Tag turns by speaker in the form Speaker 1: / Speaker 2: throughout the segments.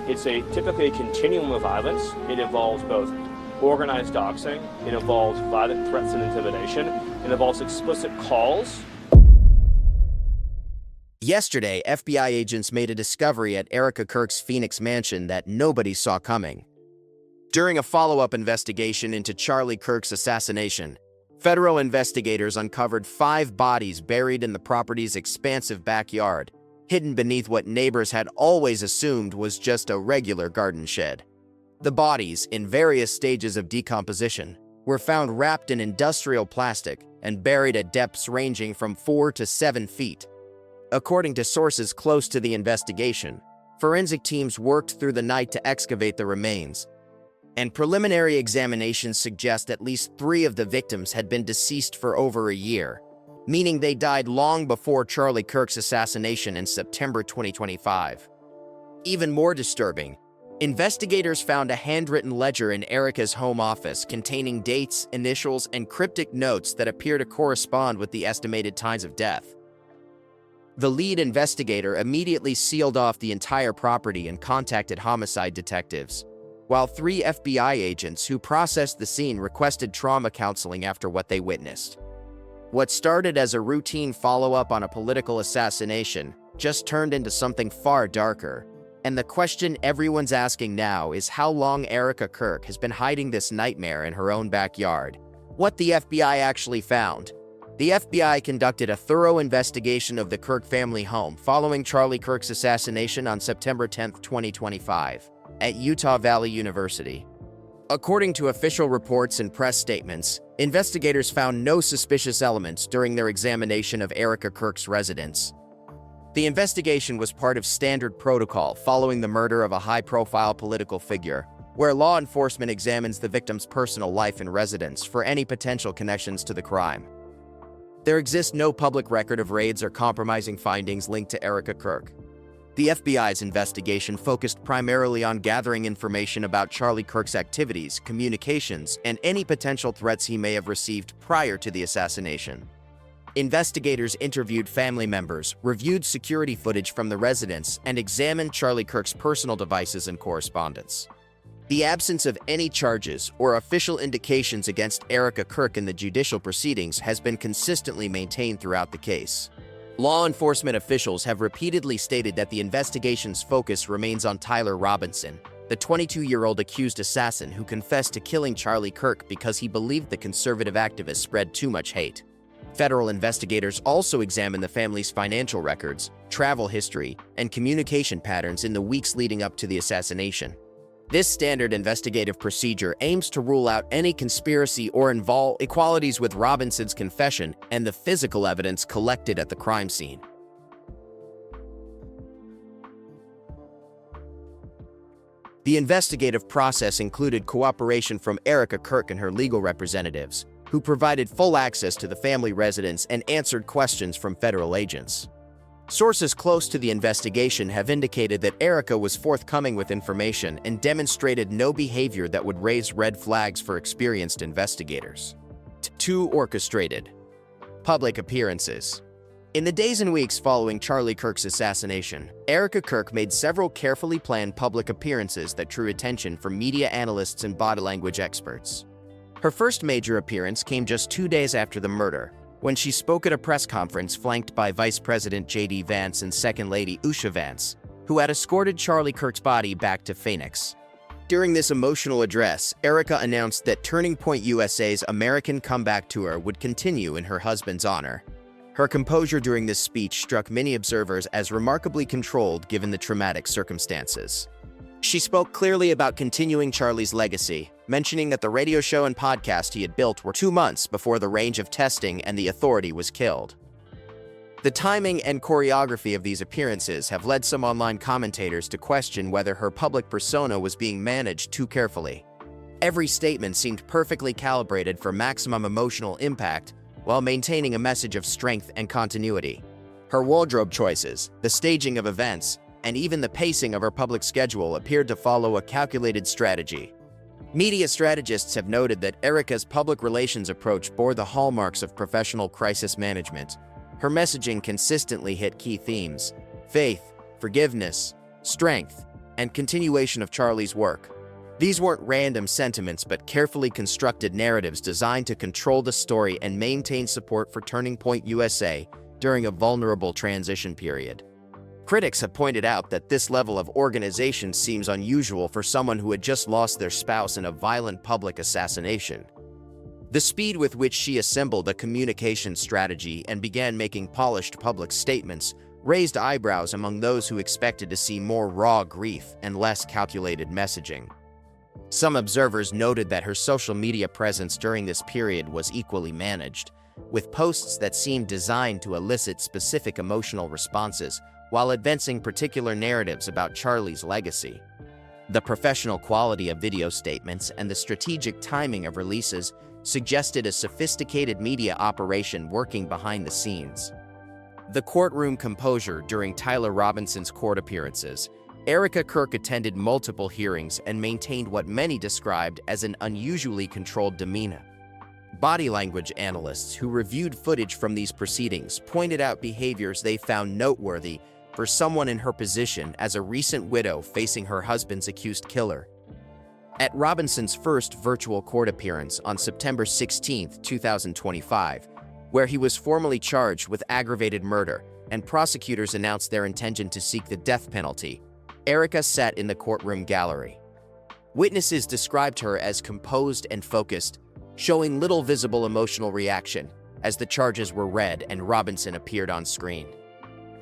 Speaker 1: It's typically a continuum of violence. It involves both organized doxing, it involves violent threats and intimidation, it involves explicit calls.
Speaker 2: Yesterday, FBI agents made a discovery at Erika Kirk's Phoenix mansion that nobody saw coming. During a follow-up investigation into Charlie Kirk's assassination, federal investigators uncovered 5 bodies buried in the property's expansive backyard, hidden beneath what neighbors had always assumed was just a regular garden shed. The bodies, in various stages of decomposition, were found wrapped in industrial plastic and buried at depths ranging from 4 to 7 feet. According to sources close to the investigation, forensic teams worked through the night to excavate the remains, and preliminary examinations suggest at least 3 of the victims had been deceased for over a year, meaning they died long before Charlie Kirk's assassination in September 2025. Even more disturbing, investigators found a handwritten ledger in Erika's home office containing dates, initials, and cryptic notes that appear to correspond with the estimated times of death. The lead investigator immediately sealed off the entire property and contacted homicide detectives, while 3 FBI agents who processed the scene requested trauma counseling after what they witnessed. What started as a routine follow-up on a political assassination just turned into something far darker. And the question everyone's asking now is how long Erika Kirk has been hiding this nightmare in her own backyard. What the FBI actually found. The FBI conducted a thorough investigation of the Kirk family home following Charlie Kirk's assassination on September 10, 2025, at Utah Valley University. According to official reports and press statements, investigators found no suspicious elements during their examination of Erika Kirk's residence. The investigation was part of standard protocol following the murder of a high-profile political figure, where law enforcement examines the victim's personal life and residence for any potential connections to the crime. There exists no public record of raids or compromising findings linked to Erika Kirk. The FBI's investigation focused primarily on gathering information about Charlie Kirk's activities, communications, and any potential threats he may have received prior to the assassination. Investigators interviewed family members, reviewed security footage from the residence, and examined Charlie Kirk's personal devices and correspondence. The absence of any charges or official indications against Erika Kirk in the judicial proceedings has been consistently maintained throughout the case. Law enforcement officials have repeatedly stated that the investigation's focus remains on Tyler Robinson, the 22-year-old accused assassin who confessed to killing Charlie Kirk because he believed the conservative activist spread too much hate. Federal investigators also examined the family's financial records, travel history, and communication patterns in the weeks leading up to the assassination. This standard investigative procedure aims to rule out any conspiracy or inequalities with Robinson's confession and the physical evidence collected at the crime scene. The investigative process included cooperation from Erika Kirk and her legal representatives, who provided full access to the family residence and answered questions from federal agents. Sources close to the investigation have indicated that Erika was forthcoming with information and demonstrated no behavior that would raise red flags for experienced investigators. 2 orchestrated public appearances. In the days and weeks following Charlie Kirk's assassination, Erika Kirk made several carefully planned public appearances that drew attention from media analysts and body language experts. Her first major appearance came just 2 days after the murder, when she spoke at a press conference flanked by Vice President J.D. Vance and Second Lady Usha Vance, who had escorted Charlie Kirk's body back to Phoenix. During this emotional address, Erika announced that Turning Point USA's American Comeback Tour would continue in her husband's honor. Her composure during this speech struck many observers as remarkably controlled given the traumatic circumstances. She spoke clearly about continuing Charlie's legacy, mentioning that the radio show and podcast he had built were 2 months before the range of testing and the authority was killed. The timing and choreography of these appearances have led some online commentators to question whether her public persona was being managed too carefully. Every statement seemed perfectly calibrated for maximum emotional impact while maintaining a message of strength and continuity. Her wardrobe choices, the staging of events, and even the pacing of her public schedule appeared to follow a calculated strategy. Media strategists have noted that Erika's public relations approach bore the hallmarks of professional crisis management. Her messaging consistently hit key themes: faith, forgiveness, strength, and continuation of Charlie's work. These weren't random sentiments but carefully constructed narratives designed to control the story and maintain support for Turning Point USA during a vulnerable transition period. Critics have pointed out that this level of organization seems unusual for someone who had just lost their spouse in a violent public assassination. The speed with which she assembled a communication strategy and began making polished public statements raised eyebrows among those who expected to see more raw grief and less calculated messaging. Some observers noted that her social media presence during this period was equally managed, with posts that seemed designed to elicit specific emotional responses while advancing particular narratives about Charlie's legacy. The professional quality of video statements and the strategic timing of releases suggested a sophisticated media operation working behind the scenes. The courtroom composure during Tyler Robinson's court appearances. Erika Kirk attended multiple hearings and maintained what many described as an unusually controlled demeanor. Body language analysts who reviewed footage from these proceedings pointed out behaviors they found noteworthy for someone in her position as a recent widow facing her husband's accused killer. At Robinson's first virtual court appearance on September 16, 2025, where he was formally charged with aggravated murder and prosecutors announced their intention to seek the death penalty, Erika sat in the courtroom gallery. Witnesses described her as composed and focused, showing little visible emotional reaction as the charges were read and Robinson appeared on screen.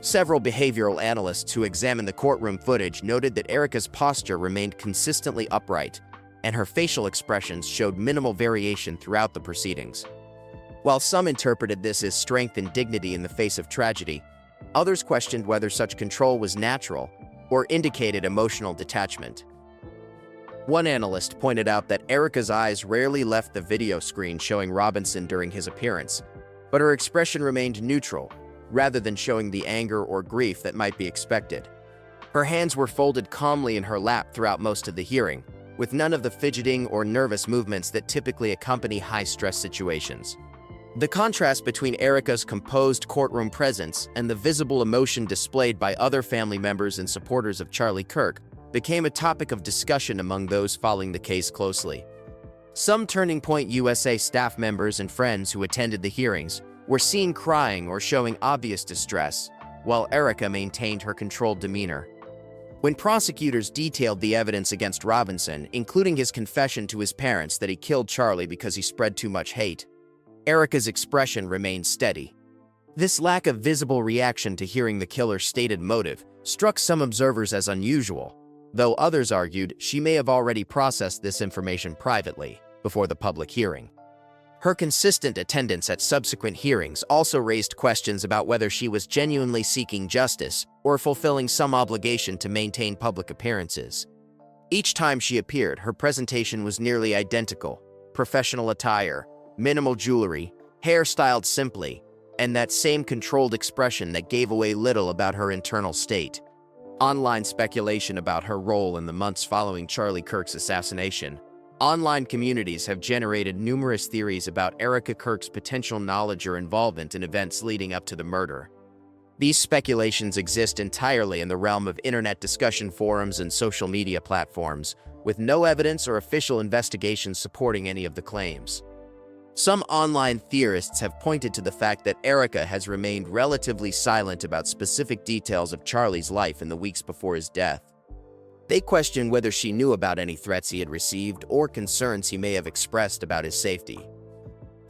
Speaker 2: Several behavioral analysts who examined the courtroom footage noted that Erika's posture remained consistently upright, and her facial expressions showed minimal variation throughout the proceedings. While some interpreted this as strength and dignity in the face of tragedy, others questioned whether such control was natural or indicated emotional detachment. One analyst pointed out that Erika's eyes rarely left the video screen showing Robinson during his appearance, but her expression remained neutral, rather than showing the anger or grief that might be expected. Her hands were folded calmly in her lap throughout most of the hearing, with none of the fidgeting or nervous movements that typically accompany high-stress situations. The contrast between Erika's composed courtroom presence and the visible emotion displayed by other family members and supporters of Charlie Kirk became a topic of discussion among those following the case closely. Some Turning Point USA staff members and friends who attended the hearings were seen crying or showing obvious distress, while Erika maintained her controlled demeanor. When prosecutors detailed the evidence against Robinson, including his confession to his parents that he killed Charlie because he spread too much hate, Erika's expression remained steady. This lack of visible reaction to hearing the killer's stated motive struck some observers as unusual, though others argued she may have already processed this information privately before the public hearing. Her consistent attendance at subsequent hearings also raised questions about whether she was genuinely seeking justice or fulfilling some obligation to maintain public appearances. Each time she appeared, her presentation was nearly identical: professional attire, minimal jewelry, hair styled simply, and that same controlled expression that gave away little about her internal state. Online speculation about her role in the months following Charlie Kirk's assassination. Online communities have generated numerous theories about Erika Kirk's potential knowledge or involvement in events leading up to the murder. These speculations exist entirely in the realm of internet discussion forums and social media platforms, with no evidence or official investigations supporting any of the claims. Some online theorists have pointed to the fact that Erika has remained relatively silent about specific details of Charlie's life in the weeks before his death. They question whether she knew about any threats he had received or concerns he may have expressed about his safety.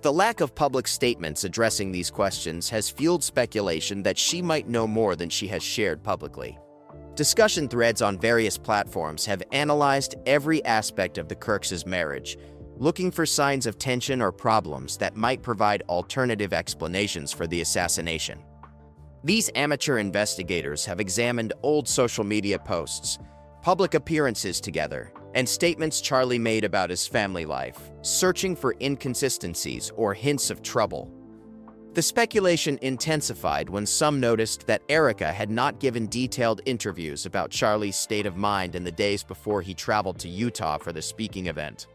Speaker 2: The lack of public statements addressing these questions has fueled speculation that she might know more than she has shared publicly. Discussion threads on various platforms have analyzed every aspect of the Kirks' marriage, looking for signs of tension or problems that might provide alternative explanations for the assassination. These amateur investigators have examined old social media posts, public appearances together, and statements Charlie made about his family life, searching for inconsistencies or hints of trouble. The speculation intensified when some noticed that Erika had not given detailed interviews about Charlie's state of mind in the days before he traveled to Utah for the speaking event.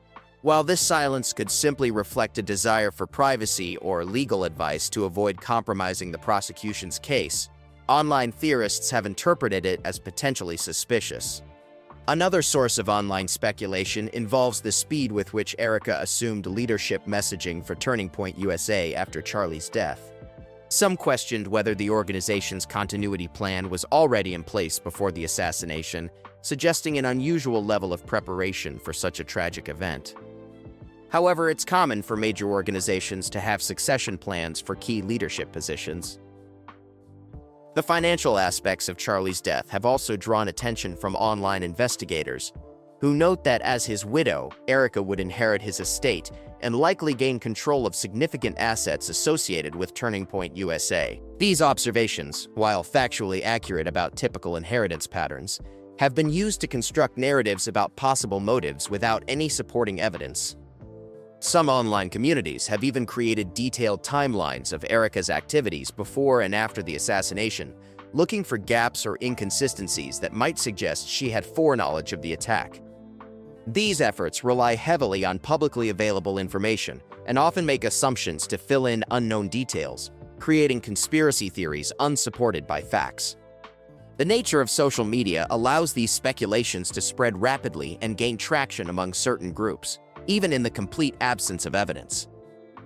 Speaker 2: While this silence could simply reflect a desire for privacy or legal advice to avoid compromising the prosecution's case, online theorists have interpreted it as potentially suspicious. Another source of online speculation involves the speed with which Erika assumed leadership messaging for Turning Point USA after Charlie's death. Some questioned whether the organization's continuity plan was already in place before the assassination, suggesting an unusual level of preparation for such a tragic event. However, it's common for major organizations to have succession plans for key leadership positions. The financial aspects of Charlie's death have also drawn attention from online investigators, who note that as his widow, Erika would inherit his estate and likely gain control of significant assets associated with Turning Point USA. These observations, while factually accurate about typical inheritance patterns, have been used to construct narratives about possible motives without any supporting evidence. Some online communities have even created detailed timelines of Erika's activities before and after the assassination, looking for gaps or inconsistencies that might suggest she had foreknowledge of the attack. These efforts rely heavily on publicly available information and often make assumptions to fill in unknown details, creating conspiracy theories unsupported by facts. The nature of social media allows these speculations to spread rapidly and gain traction among certain groups, even in the complete absence of evidence.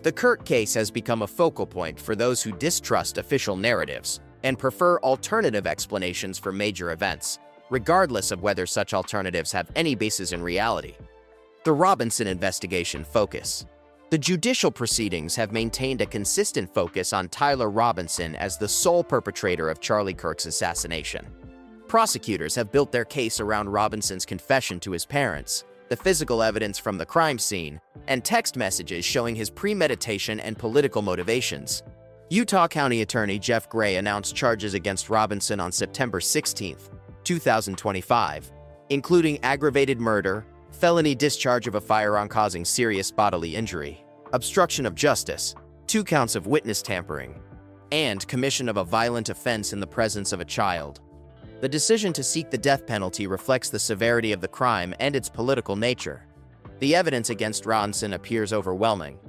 Speaker 2: The Kirk case has become a focal point for those who distrust official narratives and prefer alternative explanations for major events, regardless of whether such alternatives have any basis in reality. The Robinson investigation focus. The judicial proceedings have maintained a consistent focus on Tyler Robinson as the sole perpetrator of Charlie Kirk's assassination. Prosecutors have built their case around Robinson's confession to his parents, the physical evidence from the crime scene, and text messages showing his premeditation and political motivations. Utah County Attorney Jeff Gray announced charges against Robinson on September 16, 2025, including aggravated murder, felony discharge of a firearm causing serious bodily injury, obstruction of justice, 2 counts of witness tampering, and commission of a violent offense in the presence of a child. The decision to seek the death penalty reflects the severity of the crime and its political nature. The evidence against Robinson appears overwhelming.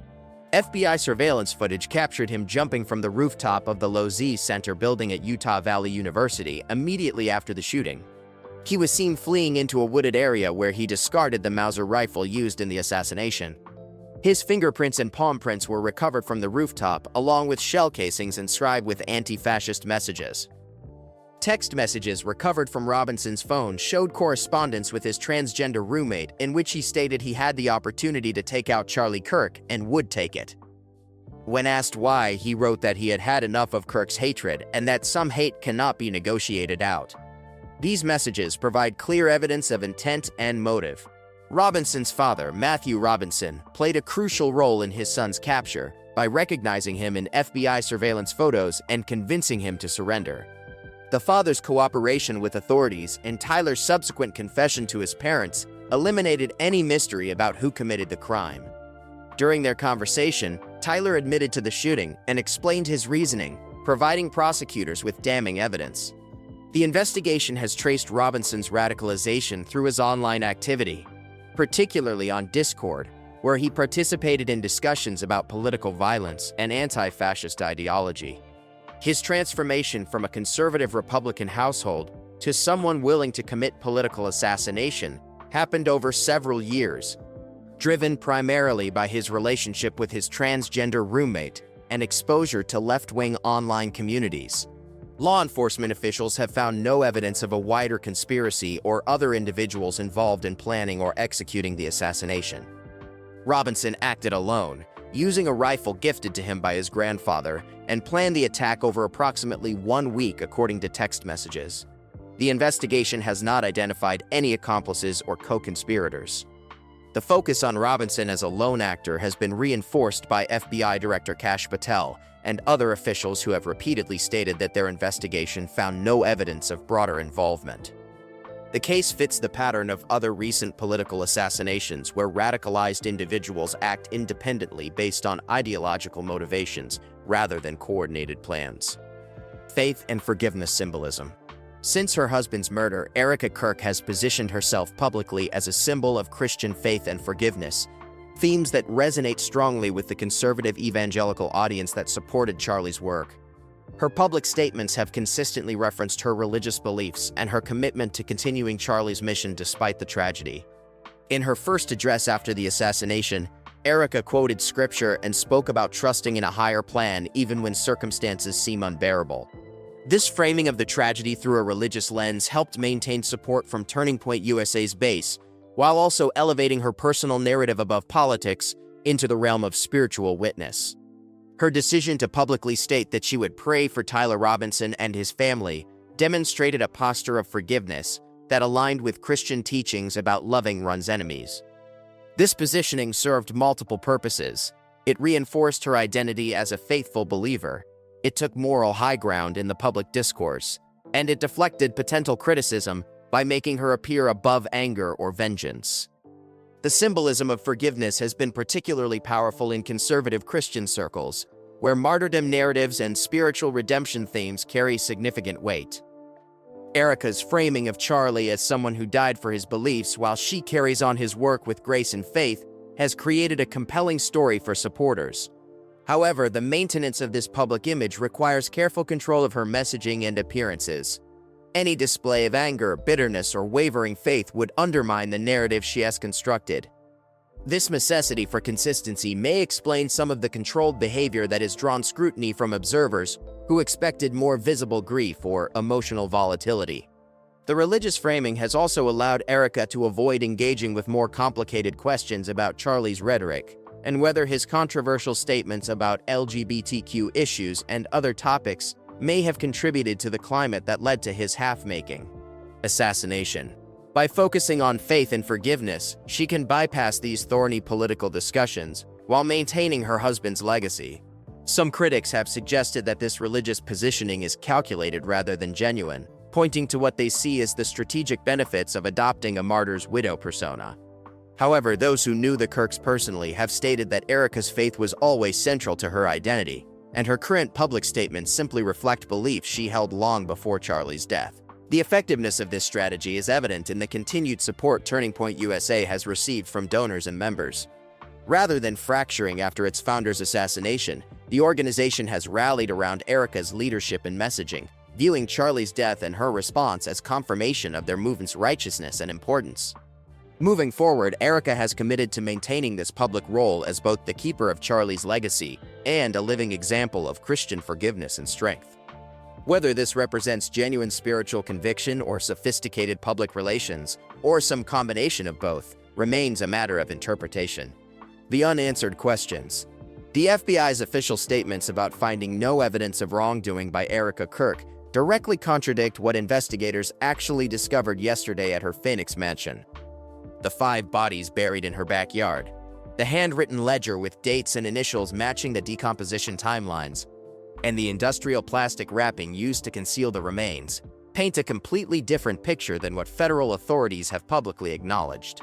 Speaker 2: FBI surveillance footage captured him jumping from the rooftop of the Lozee Center building at Utah Valley University immediately after the shooting. He was seen fleeing into a wooded area where he discarded the Mauser rifle used in the assassination. His fingerprints and palm prints were recovered from the rooftop, along with shell casings inscribed with anti-fascist messages. Text messages recovered from Robinson's phone showed correspondence with his transgender roommate in which he stated he had the opportunity to take out Charlie Kirk and would take it. When asked why, he wrote that he had had enough of Kirk's hatred and that some hate cannot be negotiated out. These messages provide clear evidence of intent and motive. Robinson's father, Matthew Robinson, played a crucial role in his son's capture by recognizing him in FBI surveillance photos and convincing him to surrender. The father's cooperation with authorities and Tyler's subsequent confession to his parents eliminated any mystery about who committed the crime. During their conversation, Tyler admitted to the shooting and explained his reasoning, providing prosecutors with damning evidence. The investigation has traced Robinson's radicalization through his online activity, particularly on Discord, where he participated in discussions about political violence and anti-fascist ideology. His transformation from a conservative Republican household to someone willing to commit political assassination happened over several years, driven primarily by his relationship with his transgender roommate and exposure to left-wing online communities. Law enforcement officials have found no evidence of a wider conspiracy or other individuals involved in planning or executing the assassination. Robinson acted alone, using a rifle gifted to him by his grandfather, and planned the attack over approximately 1 week according to text messages. The investigation has not identified any accomplices or co-conspirators. The focus on Robinson as a lone actor has been reinforced by FBI Director Kash Patel and other officials who have repeatedly stated that their investigation found no evidence of broader involvement. The case fits the pattern of other recent political assassinations where radicalized individuals act independently based on ideological motivations rather than coordinated plans. Faith and forgiveness symbolism. Since her husband's murder, Erika Kirk has positioned herself publicly as a symbol of Christian faith and forgiveness, themes that resonate strongly with the conservative evangelical audience that supported Charlie's work. Her public statements have consistently referenced her religious beliefs and her commitment to continuing Charlie's mission despite the tragedy. In her first address after the assassination, Erika quoted scripture and spoke about trusting in a higher plan even when circumstances seem unbearable. This framing of the tragedy through a religious lens helped maintain support from Turning Point USA's base, while also elevating her personal narrative above politics into the realm of spiritual witness. Her decision to publicly state that she would pray for Tyler Robinson and his family demonstrated a posture of forgiveness that aligned with Christian teachings about loving one's enemies. This positioning served multiple purposes. It reinforced her identity as a faithful believer, it took moral high ground in the public discourse, and it deflected potential criticism by making her appear above anger or vengeance. The symbolism of forgiveness has been particularly powerful in conservative Christian circles, where martyrdom narratives and spiritual redemption themes carry significant weight. Erika's framing of Charlie as someone who died for his beliefs while she carries on his work with grace and faith has created a compelling story for supporters. However, the maintenance of this public image requires careful control of her messaging and appearances. Any display of anger, bitterness, or wavering faith would undermine the narrative she has constructed. This necessity for consistency may explain some of the controlled behavior that has drawn scrutiny from observers who expected more visible grief or emotional volatility. The religious framing has also allowed Erika to avoid engaging with more complicated questions about Charlie's rhetoric and whether his controversial statements about LGBTQ issues and other topics may have contributed to the climate that led to his half-making. Assassination. By focusing on faith and forgiveness, she can bypass these thorny political discussions while maintaining her husband's legacy. Some critics have suggested that this religious positioning is calculated rather than genuine, pointing to what they see as the strategic benefits of adopting a martyr's widow persona. However, those who knew the Kirks personally have stated that Erika's faith was always central to her identity, and her current public statements simply reflect beliefs she held long before Charlie's death. The effectiveness of this strategy is evident in the continued support Turning Point USA has received from donors and members. Rather than fracturing after its founder's assassination, the organization has rallied around Erika's leadership and messaging, viewing Charlie's death and her response as confirmation of their movement's righteousness and importance. Moving forward, Erika has committed to maintaining this public role as both the keeper of Charlie's legacy and a living example of Christian forgiveness and strength. Whether this represents genuine spiritual conviction or sophisticated public relations, or some combination of both, remains a matter of interpretation. The unanswered questions. The FBI's official statements about finding no evidence of wrongdoing by Erika Kirk directly contradict what investigators actually discovered yesterday at her Phoenix mansion. The 5 bodies buried in her backyard, the handwritten ledger with dates and initials matching the decomposition timelines, and the industrial plastic wrapping used to conceal the remains, paint a completely different picture than what federal authorities have publicly acknowledged.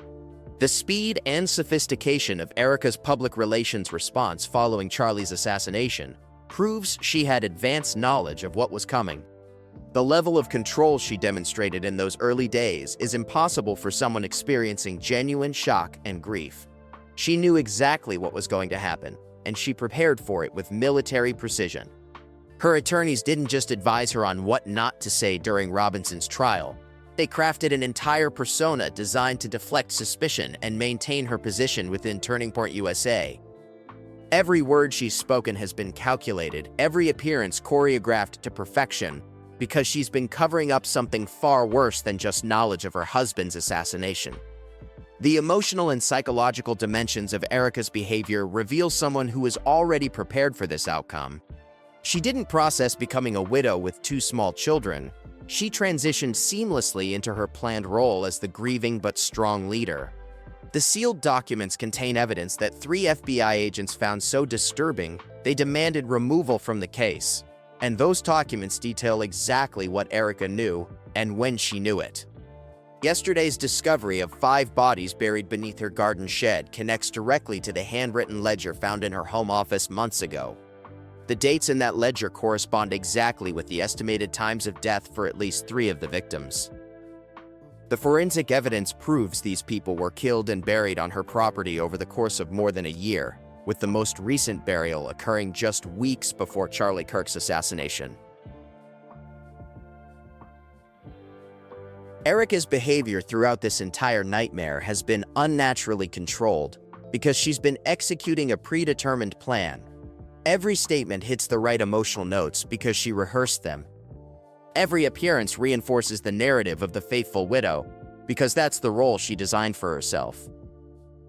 Speaker 2: The speed and sophistication of Erika's public relations response following Charlie's assassination proves she had advanced knowledge of what was coming. The level of control she demonstrated in those early days is impossible for someone experiencing genuine shock and grief. She knew exactly what was going to happen, and she prepared for it with military precision. Her attorneys didn't just advise her on what not to say during Robinson's trial. They crafted an entire persona designed to deflect suspicion and maintain her position within Turning Point USA. Every word she's spoken has been calculated, every appearance choreographed to perfection, because she's been covering up something far worse than just knowledge of her husband's assassination. The emotional and psychological dimensions of Erika's behavior reveal someone who was already prepared for this outcome. She didn't process becoming a widow with 2 small children. She transitioned seamlessly into her planned role as the grieving but strong leader. The sealed documents contain evidence that 3 FBI agents found so disturbing they demanded removal from the case. And those documents detail exactly what Erika knew and when she knew it. Yesterday's discovery of 5 bodies buried beneath her garden shed connects directly to the handwritten ledger found in her home office months ago. The dates in that ledger correspond exactly with the estimated times of death for at least 3 of the victims. The forensic evidence proves these people were killed and buried on her property over the course of more than a year, with the most recent burial occurring just weeks before Charlie Kirk's assassination. Erika's behavior throughout this entire nightmare has been unnaturally controlled because she's been executing a predetermined plan. Every statement hits the right emotional notes because she rehearsed them. Every appearance reinforces the narrative of the faithful widow because that's the role she designed for herself.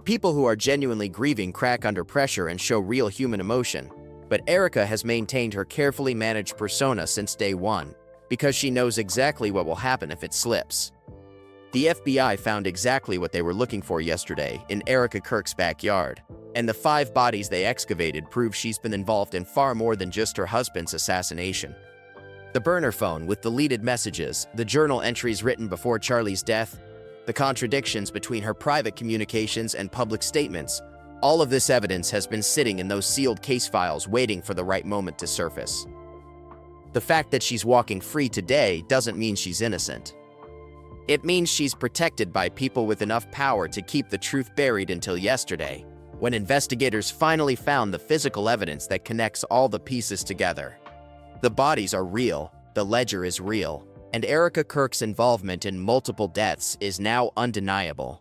Speaker 2: People who are genuinely grieving crack under pressure and show real human emotion, but Erika has maintained her carefully managed persona since day one because she knows exactly what will happen if it slips. The FBI found exactly what they were looking for yesterday in Erika Kirk's backyard, and the 5 bodies they excavated prove she's been involved in far more than just her husband's assassination. The burner phone with deleted messages, the journal entries written before Charlie's death, the contradictions between her private communications and public statements, all of this evidence has been sitting in those sealed case files waiting for the right moment to surface. The fact that she's walking free today doesn't mean she's innocent. It means she's protected by people with enough power to keep the truth buried until yesterday, when investigators finally found the physical evidence that connects all the pieces together. The bodies are real, the ledger is real, and Erika Kirk's involvement in multiple deaths is now undeniable.